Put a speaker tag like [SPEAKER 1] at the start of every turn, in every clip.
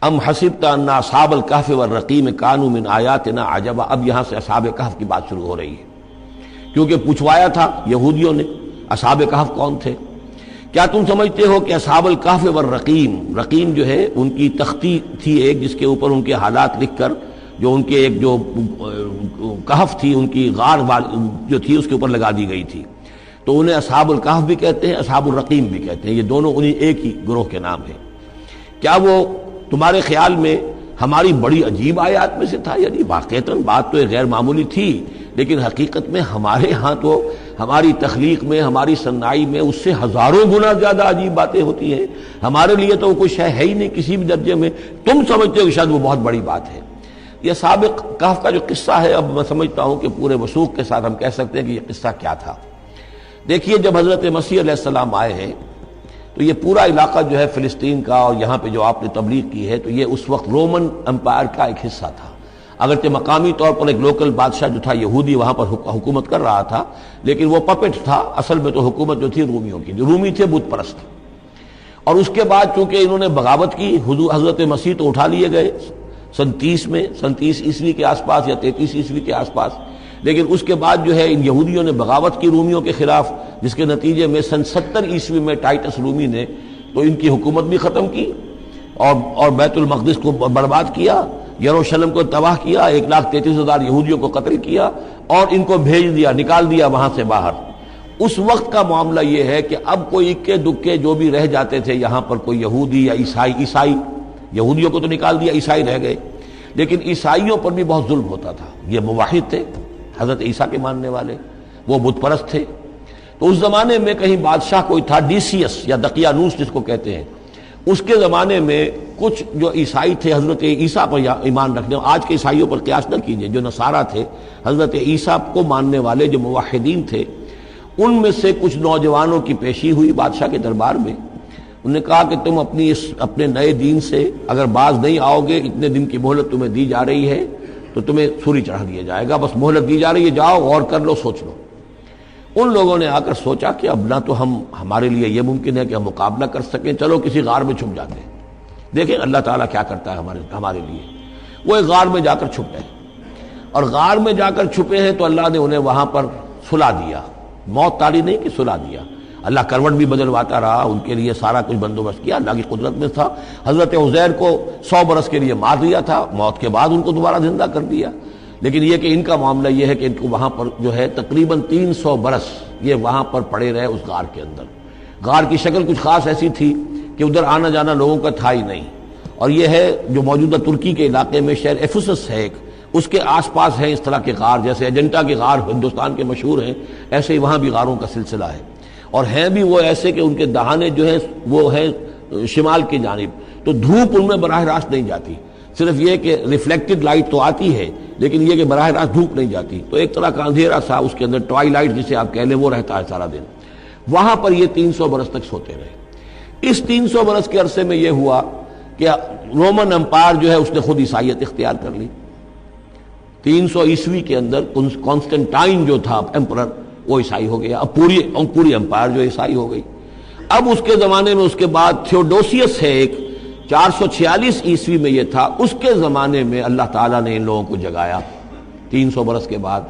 [SPEAKER 1] ام حسبت ان اصحاب الکہف والرقیم کانوا من آیاتنا عجبا. اب یہاں سے اصحاب کہف کی بات شروع ہو رہی ہے، کیونکہ پوچھوایا تھا یہودیوں نے اصحاب کہف کون تھے. کیا تم سمجھتے ہو کہ اصحاب الکہف والرقیم، رقیم جو ہے ان کی تختی تھی ایک جس کے اوپر ان کے حالات لکھ کر، جو ان کے ایک جو کہف تھی ان کی غار جو تھی اس کے اوپر لگا دی گئی تھی، تو انہیں اصحاب الکہف بھی کہتے ہیں، اصحاب الرقیم بھی کہتے ہیں، یہ دونوں انہیں ایک ہی گروہ کے نام ہیں. کیا وہ تمہارے خیال میں ہماری بڑی عجیب آیات میں سے تھا؟ یعنی واقعتاً بات تو غیر معمولی تھی، لیکن حقیقت میں ہمارے ہاں تو ہماری تخلیق میں، ہماری صنائی میں اس سے ہزاروں گنا زیادہ عجیب باتیں ہوتی ہیں. ہمارے لیے تو وہ کوئی شے ہے ہی نہیں کسی بھی درجے میں، تم سمجھتے ہو کہ شاید وہ بہت بڑی بات ہے. یہ سابق کہف کا جو قصہ ہے، اب میں سمجھتا ہوں کہ پورے وثوق کے ساتھ ہم کہہ سکتے ہیں کہ یہ قصہ کیا تھا. دیکھیے، جب حضرت مسیح علیہ السلام آئے ہیں تو یہ پورا علاقہ جو ہے فلسطین کا، اور یہاں پہ جو آپ نے تبلیغ کی ہے، تو یہ اس وقت رومن امپائر کا ایک حصہ تھا. اگرچہ مقامی طور پر ایک لوکل بادشاہ جو تھا یہودی وہاں پر حکومت کر رہا تھا، لیکن وہ پپٹ تھا، اصل میں تو حکومت جو تھی رومیوں کی، جو رومی تھے بت پرست. اور اس کے بعد چونکہ انہوں نے بغاوت کی، حضرت مسیح تو اٹھا لیے گئے سن 30 عیسوی کے آس پاس یا 33 عیسوی کے آس پاس، لیکن اس کے بعد جو ہے ان یہودیوں نے بغاوت کی رومیوں کے خلاف، جس کے نتیجے میں سن 70 عیسوی میں ٹائٹس رومی نے تو ان کی حکومت بھی ختم کی اور بیت المقدس کو برباد کیا، یروشلم کو تباہ کیا، 1,33,000 یہودیوں کو قتل کیا اور ان کو بھیج دیا، نکال دیا وہاں سے باہر. اس وقت کا معاملہ یہ ہے کہ اب کوئی اکے دکے جو بھی رہ جاتے تھے یہاں پر، کوئی یہودی یا عیسائی، یہودیوں کو تو نکال دیا، عیسائی رہ گئے، لیکن عیسائیوں پر بھی بہت ظلم ہوتا تھا. یہ موحد تھے، حضرت عیسیٰ کے ماننے والے، وہ بت پرست تھے. تو اس زمانے میں کہیں بادشاہ کوئی تھا، ڈیسیس یا دقیانوس جس کو کہتے ہیں، اس کے زمانے میں کچھ جو عیسائی تھے حضرت عیسیٰ پر ایمان رکھنے، آج کے عیسائیوں پر قیاس نہ کیجیے، جو نصارہ تھے حضرت عیسیٰ کو ماننے والے جو موحدین تھے، ان میں سے کچھ نوجوانوں کی پیشی ہوئی بادشاہ کے دربار میں. انہوں نے کہا کہ تم اپنے نئے دین سے اگر باز نہیں آؤ گے، اتنے دن کی مہلت تمہیں دی جا رہی ہے تو تمہیں سولی چڑھا دیا جائے گا، بس مہلت دی جا رہی ہے، جاؤ غور کر لو، سوچ لو. ان لوگوں نے آ کر سوچا کہ اب نہ تو ہمارے لیے یہ ممکن ہے کہ ہم مقابلہ کر سکیں، چلو کسی غار میں چھپ جاتے ہیں، دیکھیں اللہ تعالیٰ کیا کرتا ہے ہمارے لیے. وہ ایک غار میں جا کر چھپ گئے، اور غار میں جا کر چھپے ہیں تو اللہ نے انہیں وہاں پر سلا دیا. موت تاری نہیں کہ سلا دیا، اللہ کروٹ بھی بدلواتا رہا، ان کے لیے سارا کچھ بندوبست کیا، اللہ کی قدرت میں تھا. حضرت عزیر کو 100 برس کے لیے مار دیا تھا، موت کے بعد ان کو دوبارہ زندہ کر دیا. لیکن یہ کہ ان کا معاملہ یہ ہے کہ ان کو وہاں پر جو ہے تقریباً 300 برس یہ وہاں پر پڑے رہے اس غار کے اندر. غار کی شکل کچھ خاص ایسی تھی کہ ادھر آنا جانا لوگوں کا تھا ہی نہیں. اور یہ ہے جو موجودہ ترکی کے علاقے میں شہر ایفسس ہے ایک، اس کے آس پاس ہیں اس طرح کے غار، جیسے ایجنٹا کے غار ہندوستان کے مشہور ہیں، ایسے ہی وہاں بھی غاروں کا سلسلہ ہے. اور ہیں بھی وہ ایسے کہ ان کے دہانے جو ہیں وہ ہیں شمال کی جانب، تو دھوپ ان میں براہ راست نہیں جاتی، صرف یہ کہ ریفلیکٹڈ لائٹ تو آتی ہے لیکن یہ کہ براہ راست دھوپ نہیں جاتی. تو ایک طرح کا اندھیرا سا اس کے اندر ٹوائی لائٹ جسے آپ کہہ لیں وہ رہتا ہے سارا دن. وہاں پر یہ 300 برس تک سوتے رہے. اس 300 برس کے عرصے میں یہ ہوا کہ رومن امپائر جو ہے اس نے خود عیسائیت اختیار کر لی. 300 عیسوی کے اندر کانسٹنٹائن جو تھا ایمپرر وہ عیسائی ہو گیا. اب پوری امپائر جو عیسائی ہو گئی. اب اس کے زمانے میں اس کے بعد تھیوڈوسیس ہے ایک، 446 عیسوی میں یہ تھا، اس کے زمانے میں اللہ تعالیٰ نے ان لوگوں کو جگایا 300 برس کے بعد.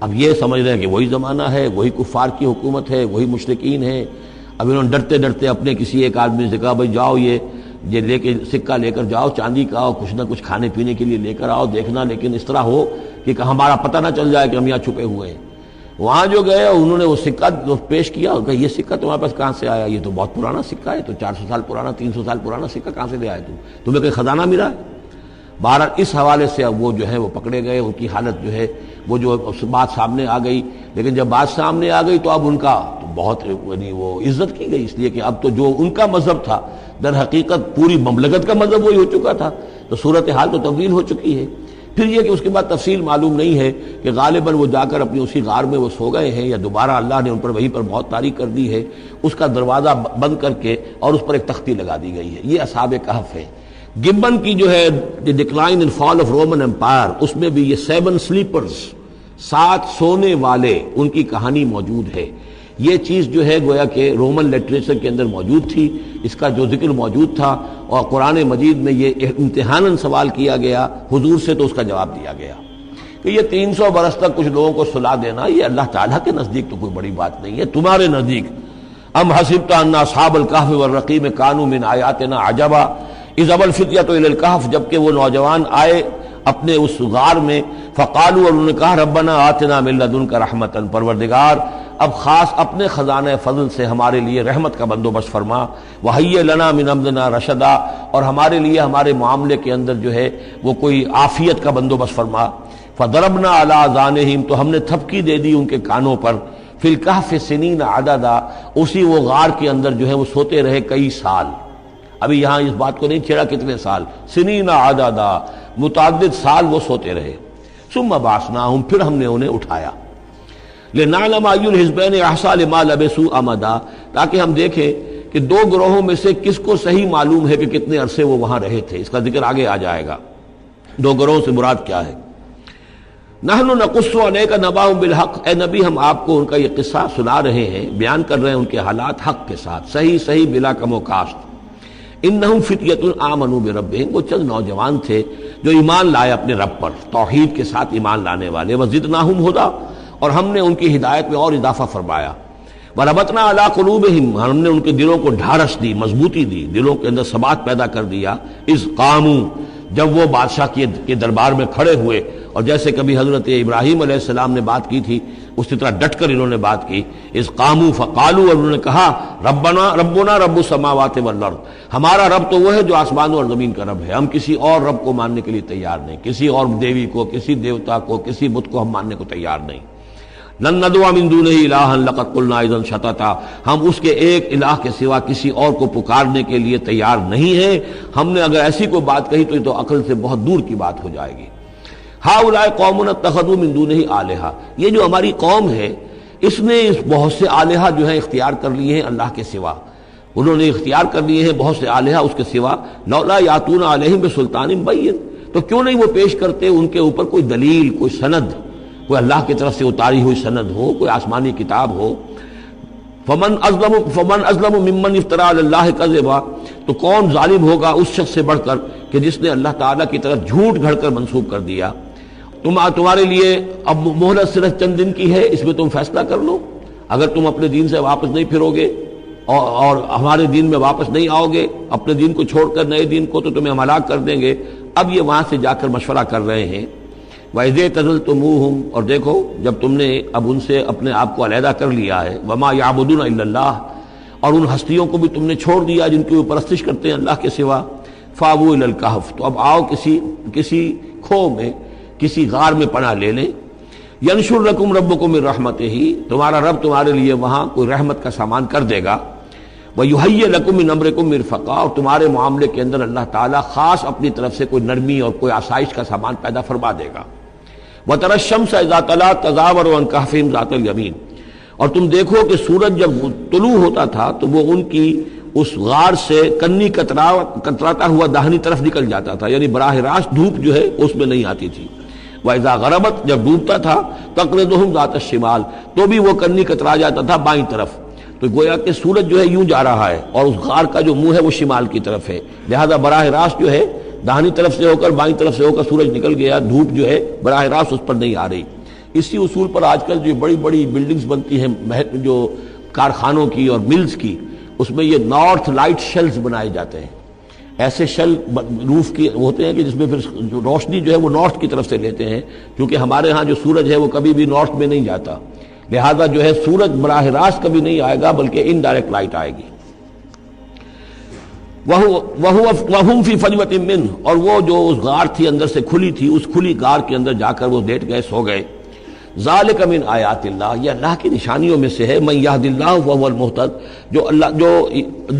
[SPEAKER 1] اب یہ سمجھ رہے ہیں کہ وہی زمانہ ہے، وہی کفار کی حکومت ہے، وہی مشرکین ہے. اب انہوں نے ڈرتے ڈرتے اپنے کسی ایک آدمی سے کہا بھائی جاؤ یہ لے کے سکہ لے کر جاؤ، چاندی کا آؤ، کچھ نہ کچھ کھانے پینے کے لیے لے کر آؤ، دیکھنا لیکن اس طرح ہو کہ ہمارا پتہ نہ چل جائے کہ ہم یہاں چھپے ہوئے ہیں. وہاں جو گئے انہوں نے وہ سکہ پیش کیا اور کہا یہ سکہ تمہارے پاس کہاں سے آیا؟ یہ تو بہت پرانا سکہ ہے، تو 400 سال پرانا، 300 سال پرانا سکہ کہاں سے لے آئے تمہیں کوئی خزانہ ملا ہے؟ بہرحال اس حوالے سے اب وہ جو ہے وہ پکڑے گئے. ان کی حالت جو ہے وہ جو بات سامنے آ گئی، لیکن جب بات سامنے آ گئی تو اب ان کا تو بہت یعنی وہ عزت کی گئی، اس لیے کہ اب تو جو ان کا مذہب تھا در حقیقت پوری مملکت کا مذہب وہی ہو چکا تھا، تو صورتحال تو تبدیل ہو چکی ہے. پھر یہ کہ اس کے بعد تفصیل معلوم نہیں ہے کہ غالباً وہ جا کر اپنی اسی غار میں وہ سو گئے ہیں یا دوبارہ اللہ نے ان پر وہیں پر موت طاری کر دی ہے، اس کا دروازہ بند کر کے اور اس پر ایک تختی لگا دی گئی ہے. یہ اصحاب کہف ہے. گبن کی جو ہے the decline and fall of Roman empire, اس میں بھی یہ 7 سلیپرز، 7 سونے والے، ان کی کہانی موجود ہے. یہ چیز جو ہے گویا کہ رومن لٹریچر کے اندر موجود تھی، اس کا جو ذکر موجود تھا، اور قرآن مجید میں یہ امتحاناً سوال کیا گیا حضور سے، تو اس کا جواب دیا گیا کہ یہ 300 برس تک کچھ لوگوں کو سلا دینا یہ اللہ تعالیٰ کے نزدیک تو کوئی بڑی بات نہیں ہے، تمہارے نزدیک ام حسبت ان اصحاب الکہف والرقیم کانوا من آیاتنا عجبا اذ ابى الفتية الى الکہف، جبکہ وہ نوجوان آئے اپنے اس غار میں، فقالوا، اور انہوں نے کہا ربنا آتنا من لدنک رحمتا، پروردگار اب خاص اپنے خزانہ فضل سے ہمارے لیے رحمت کا بندوبست فرما، وہیئ لنا من امرنا رشدا، اور ہمارے لیے ہمارے معاملے کے اندر جو ہے وہ کوئی عافیت کا بندوبست فرما، فضربنا علی آذانہم، تو ہم نے تھپکی دے دی ان کے کانوں پر، فی الکہف سنین عددا، اسی وہ غار کے اندر جو ہے وہ سوتے رہے کئی سال، ابھی یہاں اس بات کو نہیں چھیڑا کتنے سال، سنین عددا، متعدد سال وہ سوتے رہے، ثم بعثناہم، پھر ہم نے انہیں اٹھایا، لنعلم ای الحزبین احصیٰ لما لبثوا امدا، تاکہ ہم دیکھیں کہ دو گروہوں میں سے کس کو صحیح معلوم ہے کہ کتنے عرصے وہ وہاں رہے تھے، اس کا ذکر آگے آ جائے گا، دو گروہوں سے مراد کیا ہے۔ نحن نقص علیک نبأہم بالحق، اے نبی ہم آپ کو ان کا یہ قصہ سنا رہے ہیں، بیان کر رہے ہیں ان کے حالات حق کے ساتھ، صحیح بلا کم و کاشت۔ انہم فتیۃ آمنوا بربہم، وہ چند نوجوان تھے جو ایمان لائے اپنے رب پر، توحید کے ساتھ ایمان لانے والے، وزدناہم ھدی، اور ہم نے ان کی ہدایت میں اور اضافہ فرمایا، وربطنا علی قلوبہم، ہم نے ان کے دلوں کو ڈھارس دی، مضبوطی دی، دلوں کے اندر ثبات پیدا کر دیا، اذ قاموا، جب وہ بادشاہ کے دربار میں کھڑے ہوئے، اور جیسے کبھی حضرت ابراہیم علیہ السلام نے بات کی تھی اسی طرح ڈٹ کر انہوں نے بات کی، اذ قاموا فقالوا، اور انہوں نے کہا ربنا رب السماوات والارض، ہمارا رب تو وہ ہے جو آسمانوں اور زمین کا رب ہے، ہم کسی اور رب کو ماننے کے لیے تیار نہیں، کسی اور دیوی کو، کسی دیوتا کو، کسی بت کو ہم ماننے کو تیار نہیں، لن ندعو من دونہ الہا لقد قلنا اذا شططا، ہم اس کے ایک الہ کے سوا کسی اور کو پکارنے کے لیے تیار نہیں ہیں، ہم نے اگر ایسی کوئی بات کہی تو یہ تو عقل سے بہت دور کی بات ہو جائے گی۔ ہؤلاء قوم اتخذوا من دونہ آلہہ، یہ جو ہماری قوم ہے اس نے بہت سے آلہہ جو ہیں اختیار کر لیے ہیں اللہ کے سوا، انہوں نے اختیار کر لیے ہیں بہت سے آلہہ اس کے سوا، لولا یاتون علیہم بسلطان بین، تو کیوں نہیں وہ پیش کرتے ان کے اوپر کوئی دلیل، کوئی سند، کوئی اللہ کی طرف سے اتاری ہوئی سند ہو، کوئی آسمانی کتاب ہو۔ فمن ازلم ممن افترى علی اللہ کذبا، تو کون ظالم ہوگا اس شخص سے بڑھ کر کہ جس نے اللہ تعالیٰ کی طرف جھوٹ گھڑ کر منسوب کر دیا۔ تمہارے لیے اب مہلت صرف چند دن کی ہے، اس میں تم فیصلہ کر لو، اگر تم اپنے دین سے واپس نہیں پھرو گے اور ہمارے دین میں واپس نہیں آؤ گے، اپنے دین کو چھوڑ کر نئے دین کو، تو تمہیں ہم ہلاک کر دیں گے۔ اب یہ وہاں سے جا کر مشورہ کر رہے ہیں، وَإِذْ اعْتَزَلْتُمُوهُمْ، اور دیکھو جب تم نے اب ان سے اپنے آپ کو علیحدہ کر لیا ہے، وَمَا يَعْبُدُونَ إِلَّا اللَّهَ، اور ان ہستیوں کو بھی تم نے چھوڑ دیا جن کی وہ پرستش کرتے ہیں اللہ کے سوا، فَآوُوا إِلَى الْكَهْفِ، تو اب آؤ کسی کھو میں، کسی غار میں پناہ لے لیں، يَنشُرْ لَكُمْ رَبُّكُم مِّن رَحْمَتِهِ، تمہارا رب تمہارے لیے وہاں کوئی رحمت کا سامان کر دے گا، وَيُهَيِّئْ لَكُم مِّنْ أَمْرِكُم مِّرْفَقًا، اور تمہارے معاملے کے اندر اللہ تعالیٰ خاص اپنی طرف سے کوئی نرمی اور کوئی آسائش کا سامان پیدا فرما دے گا۔ وَتَرَى الشَّمْسَ إِذَا طَلَعَت تَزَاوَرُ عَنْ كَهْفِهِمْ ذَاتَ الْيَمِينِ، اور تم دیکھو کہ سورج جب طلوع ہوتا تھا تو وہ ان کی اس غار سے کنی کتراتا ہوا داہنی طرف نکل جاتا تھا، یعنی براہ راست دھوپ جو ہے اس میں نہیں آتی تھی۔ وَإِذَا غَرَبَتْ، جب ڈوبتا تھا، تَقْرِضُهُمْ ذَاتَ الشِّمَالِ، تو بھی وہ کنی کترا جاتا تھا بائیں طرف، تو گویا کہ سورج جو ہے یوں جا رہا ہے اور اس غار کا جو منہ ہے وہ شمال کی طرف ہے، لہذا براہ راست جو ہے داہنی طرف سے ہو کر بائیں طرف سے ہو کر سورج نکل گیا، دھوپ جو ہے براہ راست اس پر نہیں آ رہی۔ اسی اصول پر آج کل جو بڑی بڑی بلڈنگز بنتی ہیں جو کارخانوں کی اور ملز کی، اس میں یہ نارتھ لائٹ شیلز بنائے جاتے ہیں، ایسے شیل روف کی ہوتے ہیں کہ جس میں پھر جو روشنی جو ہے وہ نارتھ کی طرف سے لیتے ہیں، کیونکہ ہمارے ہاں جو سورج ہے وہ کبھی بھی نارتھ میں نہیں جاتا، لہذا جو ہے سورج براہ راست کبھی نہیں آئے گا بلکہ انڈائریکٹ لائٹ آئے گی۔ وَهُمْ فِي فَجْوَةٍ مِّنْهُ، اور وہ جو اس غار تھی اندر سے کھلی تھی، اس کھلی غار کے اندر جا کر وہ لیٹ گئے، سو گئے۔ ذَلِكَ مِنْ آیَاتِ اللَّهِ، یہ اللہ کی نشانیوں میں سے ہے، مَن يَهْدِ اللَّهُ فَهُوَ الْمُهْتَدِ،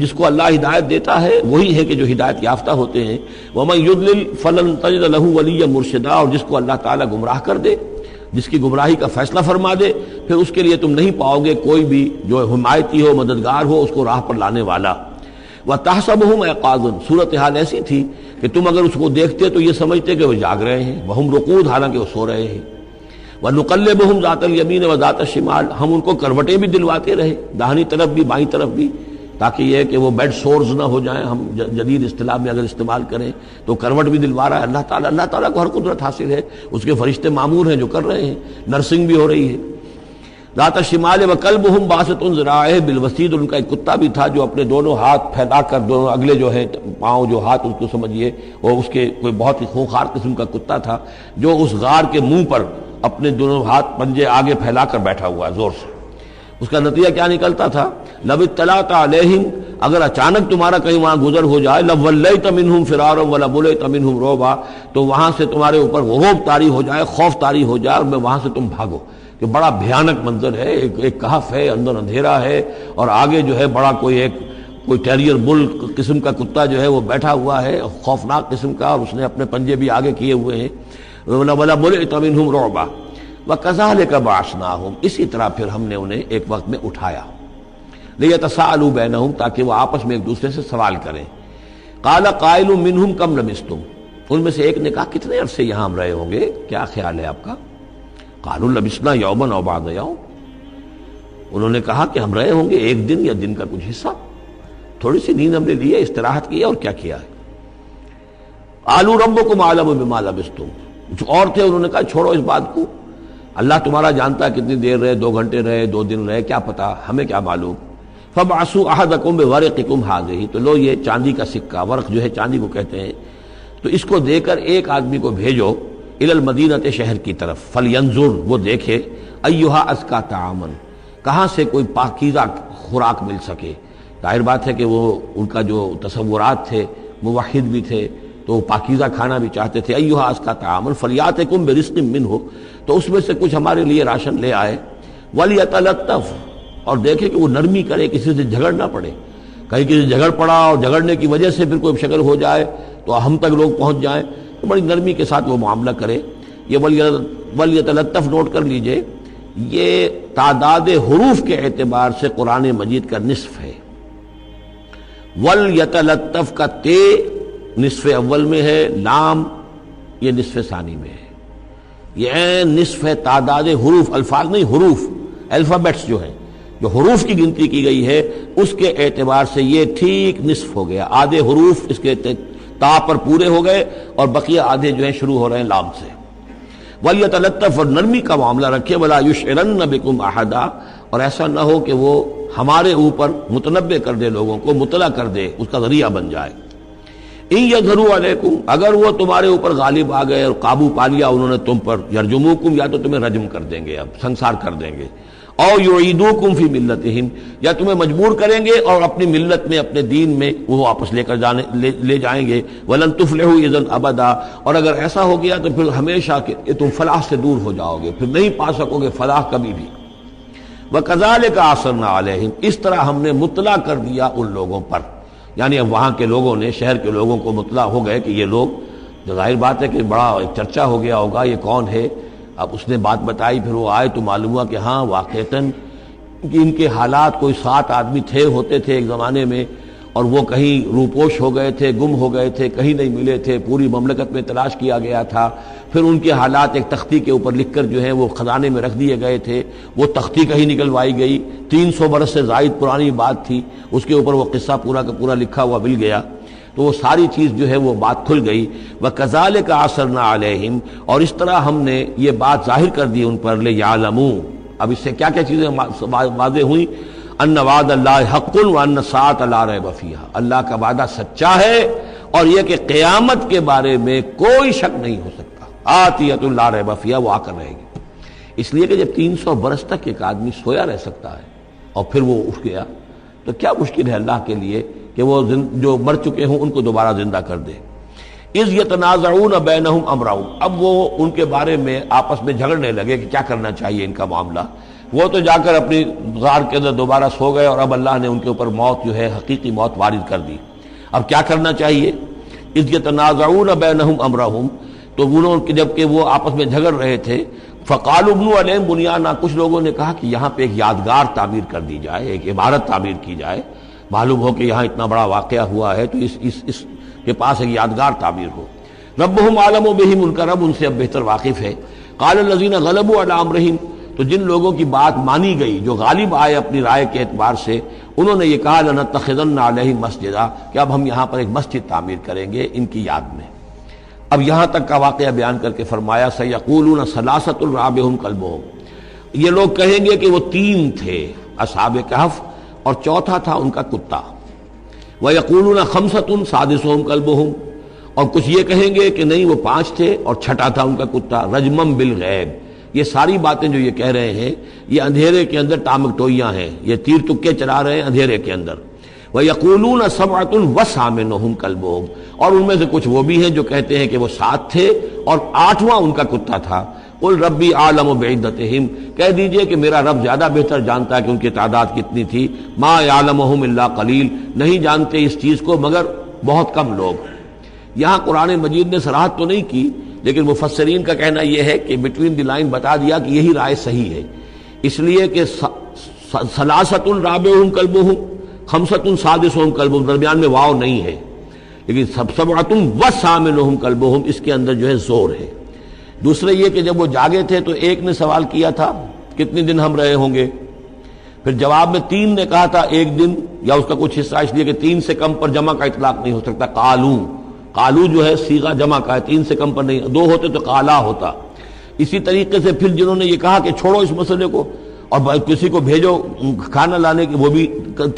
[SPEAKER 1] جس کو اللہ ہدایت دیتا ہے وہی ہے کہ جو ہدایت یافتہ ہوتے ہیں، وَمَن يُضْلِلْ فَلَن تَجِدَ لَهُ وَلِيًّا مُرْشِدًا، اور جس کو اللہ تعالیٰ گمراہ کر دے، جس کی گمراہی کا فیصلہ فرما دے، پھر اس کے لیے تم نہیں پاؤ گے کوئی بھی جو حمایتی ہو، مددگار ہو، اس کو راہ پر لانے والا۔ وَتَحْسَبُهُمْ أَيْقَاظًا، صورتحال ایسی تھی کہ تم اگر اس کو دیکھتے تو یہ سمجھتے کہ وہ جاگ رہے ہیں، وَهُمْ رُقُودٌ، حالانکہ وہ سو رہے ہیں۔ وَنُقَلِّبُهُمْ ذَاتَ الْيَمِينِ وَذَاتَ الشِّمَالِ، ہم ان کو کروٹیں بھی دلواتے رہے، داہنی طرف بھی بائیں طرف بھی، تاکہ یہ کہ وہ بیڈ سورز نہ ہو جائیں، ہم جدید اصطلاح میں اگر استعمال کریں تو کروٹ بھی دلوا رہا ہے اللہ تعالیٰ کو ہر قدرت حاصل ہے، اس کے فرشتے معمور ہیں جو کر رہے ہیں، نرسنگ بھی ہو رہی ہے۔ ذات الشمال وکلبہم باسط ذراعیہ بالوسید، ان کا ایک کتا بھی تھا جو اپنے دونوں ہاتھ پھیلا کر، دونوں اگلے جو ہیں پاؤں جو ہاتھ اس کو سمجھیے، وہ اس کے کوئی بہت ہی خونخوار قسم کا کتا تھا جو اس غار کے منہ پر اپنے دونوں ہاتھ پنجے آگے پھیلا کر بیٹھا ہوا ہے زور سے۔ اس کا نتیجہ کیا نکلتا تھا؟ لو اطلعت علیہم، اگر اچانک تمہارا کہیں وہاں گزر ہو جائے، لولیت منہم فرارا ولملیت منہم رعبا، تو وہاں سے تمہارے اوپر غروب طاری ہو جائے، خوف طاری ہو جائے، اور میں وہاں سے تم بھاگو، کہ بڑا بھیانک منظر ہے، ایک کہف ہے، اندر اندھیرا ہے، اور آگے جو ہے بڑا کوئی ٹیریئر بل قسم کا کتا جو ہے وہ بیٹھا ہوا ہے، خوفناک قسم کا، اور اس نے اپنے پنجے بھی آگے کیے ہوئے ہیں، وَلَمُلِئْتَ مِنْهُمْ رُعْبًا وَكَذَلِكَ بَعَثْنَاهُمْ، اسی طرح پھر ہم نے انہیں ایک وقت میں اٹھایا، لِيَتَسَاءَلُوا بَيْنَهُمْ، تاکہ وہ آپس میں ایک دوسرے سے سوال کریں۔ قَالَ قَائِلٌ مِّنْهُمْ كَمْ لَبِثْتُمْ، ان میں سے ایک نے کہا کتنے عرصے یہاں ہم رہے ہوں گے، کیا خیال ہے آپ کا؟ قَالُوا لَبِثْنَا يَوْمًا أَوْ بَعْضَ يَوْمٍ، انہوں نے کہا کہ ہم رہے ہوں گے ایک دن یا دن کا کچھ حصہ، تھوڑی سی نیند ہم نے لی ہے، استراحت کی ہے، اور کیا کیا ہے۔ قَالُوا رَبُّكُمْ أَعْلَمُ بِمَا لَبِثْتُمْ، کچھ اور تھے، انہوں نے کہا چھوڑو اس بات کو، اللہ تمہارا جانتا ہے کتنی دیر رہے، 2 گھنٹے رہے، 2 دن رہے، کیا پتا، ہمیں کیا معلوم۔ فَبْعَثُوا أَحَدَكُمْ بِوَرِقِكُمْ هَٰذِهِ، تو لو یہ چاندی کا سکہ، ورق جو ہے چاندی کو کہتے ہیں، تو اس کو دے کر ایک آدمی کو بھیجو إِلَى الْمَدِينَةِ شہر کی طرف، فَلْيَنظُرْ، وہ دیکھے، أَيُّهَا أَزْكَىٰ طَعَامًا، کہاں سے کوئی پاکیزہ خوراک مل سکے۔ ظاہر بات ہے کہ وہ ان کا جو تصورات تھے، موحد بھی تھے، تو وہ پاکیزہ کھانا بھی چاہتے تھے۔ أَيُّهَا أَزْكَىٰ طَعَامًا فَلْيَأْتِكُم بِرِزْقٍ مِّنْهُ، تو اس میں سے کچھ ہمارے لیے راشن لے آئے، وَلْيَتَلَطَّفْ، اور دیکھے کہ وہ نرمی کرے، کسی سے جھگڑ نہ پڑے، کہیں کسی سے جھگڑ پڑا اور جھگڑنے کی وجہ سے پھر کوئی شکل ہو جائے تو ہم تک لوگ پہنچ جائیں، تو بڑی نرمی کے ساتھ وہ معاملہ کرے۔ یہ وَلْيَتَلَطَّفْ نوٹ کر لیجئے، یہ تعداد حروف کے اعتبار سے قرآن مجید کا نصف ہے۔ وَلْيَتَلَطَّفْ کا تے نصف اول میں ہے، لام یہ نصف ثانی میں ہے، یہ نصف ہے تعداد حروف، الفاظ نہیں، حروف، الفابیٹس جو ہیں، جو حروف کی گنتی کی گئی ہے اس کے اعتبار سے یہ ٹھیک نصف ہو گیا، آدھے حروف اس کے تا پر پورے ہو گئے اور بقیہ آدھے جو ہیں شروع ہو رہے ہیں لام سے۔ وَلْيَتَلَطَّفْ، اور نرمی کا معاملہ رکھے، وَلَا يُشْعِرَنَّ بِكُمْ أَحَدًا، اور ایسا نہ ہو کہ وہ ہمارے اوپر متنبع کر دے، لوگوں کو مطلع کر دے، اس کا ذریعہ بن جائے۔ إِن يَظْهَرُوا عَلَيْكُمْ، اگر وہ تمہارے اوپر غالب آ گئے اور قابو پا لیا انہوں نے تم پر، يَرْجُمُوكُمْ، یا تو تمہیں رجم کر دیں گے، اب سنسار کر دیں گے، او یعیدوکم فی ملتہم، یا تمہیں مجبور کریں گے اور اپنی ملت میں، اپنے دین میں وہ واپس لے جائیں گے۔ ولن تفلحوا اذا ابدا، اور اگر ایسا ہو گیا تو پھر ہمیشہ کہ تم فلاح سے دور ہو جاؤ گے، پھر نہیں پا سکو گے فلاح کبھی بھی۔ وکذالک اثرنا علیہم، اس طرح ہم نے مطلع کر دیا ان لوگوں پر، یعنی اب وہاں کے لوگوں نے، شہر کے لوگوں کو مطلع ہو گئے کہ یہ لوگ، ظاہر بات ہے کہ بڑا ایک چرچا ہو گیا ہوگا یہ کون ہے۔ اب اس نے بات بتائی، پھر وہ آئے تو معلوم ہوا کہ ہاں واقعتاً کہ ان کے حالات، کوئی 7 آدمی ہوتے تھے ایک زمانے میں، اور وہ کہیں روپوش ہو گئے تھے، گم ہو گئے تھے، کہیں نہیں ملے تھے، پوری مملکت میں تلاش کیا گیا تھا، پھر ان کے حالات ایک تختی کے اوپر لکھ کر جو ہیں وہ خزانے میں رکھ دیے گئے تھے، وہ تختی کہیں نکلوائی گئی، 300 برس سے زائد پرانی بات تھی، اس کے اوپر وہ قصہ پورا کا پورا لکھا ہوا مل گیا، تو وہ ساری چیز جو ہے وہ بات کھل گئی۔ وَكَذَلِكَ عَثَرْنَا عَلَيْهِمْ، اور اس طرح ہم نے یہ بات ظاہر کر دی ان پر، لِيَعْلَمُوا، اب اس سے کیا کیا چیزیں واضح ہوئیں، أَنَّ وَعْدَ اللَّهِ حَقٌّ وَأَنَّ السَّاعَةَ لَا رَيْبَ فِيهَا، اللہ کا وعدہ سچا ہے، اور یہ کہ قیامت کے بارے میں کوئی شک نہیں ہو سکتا، آتِيَةٌ لَا رَيْبَ فِيهَا، وہ آ کر رہے گی۔ اس لیے کہ جب 300 برس تک ایک آدمی سویا رہ سکتا ہے اور پھر وہ اٹھ گیا، تو کیا مشکل ہے اللہ کے لیے کہ وہ جو مر چکے ہوں ان کو دوبارہ زندہ کر دے۔ اذ یتنازعون بینہم امرہم، اب وہ ان کے بارے میں آپس میں جھگڑنے لگے کہ کیا کرنا چاہیے ان کا معاملہ، وہ تو جا کر اپنی غار کے اندر دوبارہ سو گئے، اور اب اللہ نے ان کے اوپر موت جو ہے حقیقی موت وارد کر دی۔ اب کیا کرنا چاہیے؟ اذ یتنازعون بینہم امرہم، تو انہوں جب کہ وہ آپس میں جھگڑ رہے تھے، فقالوا ابنوا علیہم بنیانا، کچھ لوگوں نے کہا کہ یہاں پہ ایک یادگار تعمیر کر دی جائے، ایک عمارت تعمیر کی جائے، معلوم ہو کہ یہاں اتنا بڑا واقعہ ہوا ہے تو اس کے پاس ایک یادگار تعمیر ہو۔ ربہم عالم بہم، ان کا رب ان سے اب بہتر واقف ہے۔ قال الذین غلبوا علی امرہم، تو جن لوگوں کی بات مانی گئی، جو غالب آئے اپنی رائے کے اعتبار سے، انہوں نے یہ کہا لنتخذن علیہم مسجدا، کہ اب ہم یہاں پر ایک مسجد تعمیر کریں گے ان کی یاد میں۔ اب یہاں تک کا واقعہ بیان کر کے فرمایا سیقولون ثلاثۃ رابعہم کلبہم، یہ لوگ کہیں گے کہ وہ 3 تھے اصحاب کہف اور چوتھا تھا ان کا کتا، وَيَقُولُونَ خَمْسَةٌ سَادِسُهُمْ كَلْبُهُمْ، اور کچھ یہ کہیں گے کہ نہیں وہ 5 تھے اور چھٹا تھا ان کا کتا، رجمم بالغیب۔ یہ ساری باتیں جو یہ کہہ رہے ہیں یہ اندھیرے کے اندر ٹامکٹوئیاں ہیں، یہ تیر تکے چلا رہے ہیں اندھیرے کے اندر۔ وَيَقُولُونَ سَبْعَةٌ وَثَامِنُهُمْ كَلْبُهُمْ، اور ان میں سے کچھ وہ بھی ہیں جو کہتے ہیں کہ وہ 7 تھے اور 8واں ان کا کتا تھا۔ قُلْ رَبِّي أَعْلَمُ بِعِدَّتِهِمْ، کہہ دیجئے کہ میرا رب زیادہ بہتر جانتا ہے کہ ان کی تعداد کتنی تھی۔ مَا يَعْلَمُهُمْ إِلَّا قَلِيلٌ، نہیں جانتے اس چیز کو مگر بہت کم لوگ۔ یہاں قرآن مجید نے صراحت تو نہیں کی، لیکن مفسرین کا کہنا یہ ہے کہ بٹوین دی لائن بتا دیا کہ یہی رائے صحیح ہے، اس لیے کہ ثلاثۃ رابعہم کلبہم، خمسۃ سادسہم کلبہم، درمیان میں واو نہیں ہے، لیکن سبعۃ وثامنہم کلبہم اس کے اندر جو ہے زور ہے۔ دوسرے یہ کہ جب وہ جاگے تھے تو ایک نے سوال کیا تھا کتنے دن ہم رہے ہوں گے، پھر جواب میں 3 نے کہا تھا 1 دن یا اس کا کچھ حصہ، اس لیے کہ 3 سے کم پر جمع کا اطلاق نہیں ہو سکتا۔ قالو جو ہے صیغہ جمع کا ہے، 3 سے کم پر نہیں، 2 ہوتے تو قالا ہوتا۔ اسی طریقے سے پھر جنہوں نے یہ کہا کہ چھوڑو اس مسئلے کو اور کسی کو بھیجو کھانا لانے کے، وہ بھی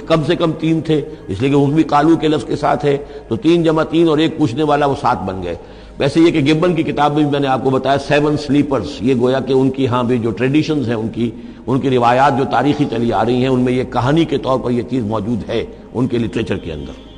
[SPEAKER 1] کم سے کم 3 تھے، اس لیے کہ وہ بھی قالو کے لفظ کے ساتھ ہے، تو 3 جمع 3 اور ایک پوچھنے والا، وہ 7 بن گئے۔ ویسے یہ کہ گبن کی کتاب میں بھی میں نے آپ کو بتایا 7 سلیپرز، یہ گویا کہ ان کی ہاں بھی جو ٹریڈیشنز ہیں ان کی روایات جو تاریخی چلی آ رہی ہیں، ان میں یہ کہانی کے طور پر یہ چیز موجود ہے ان کے لٹریچر کے اندر۔